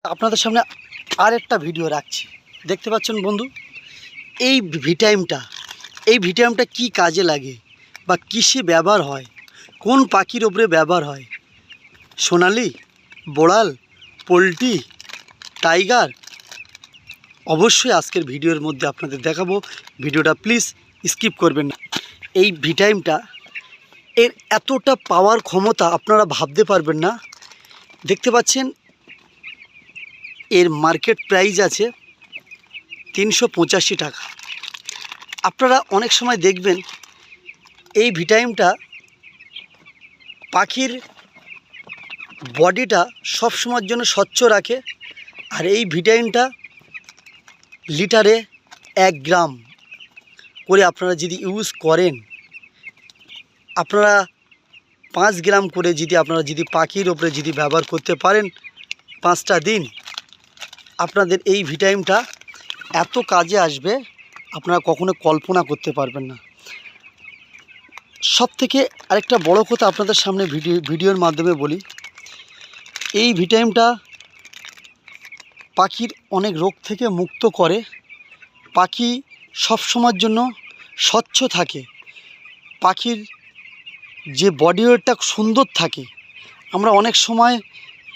আপনাদের সামনে আরেকটা ভিডিও রাখছি। দেখতে পাচ্ছেন বন্ধু, এই ভিটামিনটা কি কাজে লাগে বা কিসে ব্যবহার হয়, কোন পাখির ওপরে ব্যবহার হয়, সোনালি, বোড়াল, পোলট্রি, টাইগার, অবশ্যই আজকের ভিডিওর মধ্যে আপনাদের দেখাবো। ভিডিওটা প্লিজ স্কিপ করবেন না। এই ভিটামিনটা এর এতটা পাওয়ার ক্ষমতা আপনারা ভাবতে পারবেন না। দেখতে পাচ্ছেন এর মার্কেট প্রাইস আছে 385 টাকা। আপনারা অনেক সময় দেখবেন এই ভিটামিনটা পাখির বডিটা সবসময়ের জন্য স্বচ্ছ রাখে। আর এই ভিটামিনটা লিটারে 1 গ্রাম করে আপনারা যদি ইউজ করেন, আপনারা 5 গ্রাম করে আপনারা যদি পাখির ওপরে ব্যবহার করতে পারেন 5টা দিন, আপনাদের এই ভিটামিনটা এত কাজে আসবে আপনারা কখনো কল্পনা করতে পারবেন না। সবথেকে আরেকটা বড় কথা আপনাদের সামনে ভিডিওর মাধ্যমে বলি, এই ভিটামিনটা পাখির অনেক রোগ থেকে মুক্ত করে। পাখি সবসময়ের জন্য স্বচ্ছ থাকে, পাখির যে বডি ওয়েটটা সুন্দর থাকে। আমরা অনেক সময়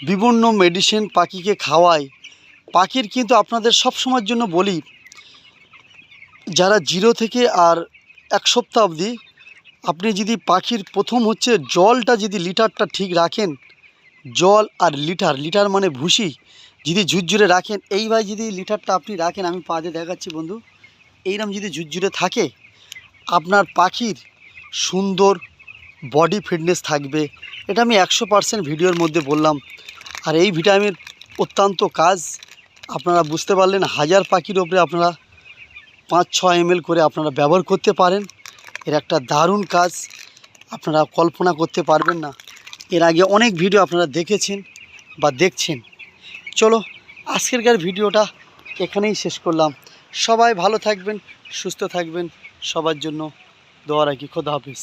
বিভিন্ন মেডিসিন পাখিকে খাওয়াই, পাখির কিন্তু আপনাদের সব সময়ের জন্য বলি, যারা 0 থেকে আর 1 সপ্তাহ অবধি আপনি যদি পাখির প্রথম হচ্ছে জলটা লিটারটা ঠিক রাখেন, জল আর লিটার মানে ভুসি ঝুরঝুরে রাখেন, এইভাবে লিটারটা আপনি রাখেন, আমি পাতে দেখাচ্ছি বন্ধু, এইরকম ঝুরঝুরে থাকে, আপনার পাখির সুন্দর বডি ফিটনেস থাকবে। এটা আমি 100% ভিডিওর মধ্যে বললাম। আর এই ভিটামিন অত্যন্ত কাজ আপনারা বুঝতে পারলেন। 1000 পাখির ওপরে আপনারা 5-6 ml করে আপনারা ব্যবহার করতে পারেন। এর একটা দারুণ কাজ আপনারা কল্পনা করতে পারবেন না। এর আগে অনেক ভিডিও আপনারা দেখেছেন বা দেখছেন। চলো আজকেরকার ভিডিওটা এখানেই শেষ করলাম। সবাই ভালো থাকবেন, সুস্থ থাকবেন, সবার জন্য দোয়া রাখি। খোদা হাফেজ।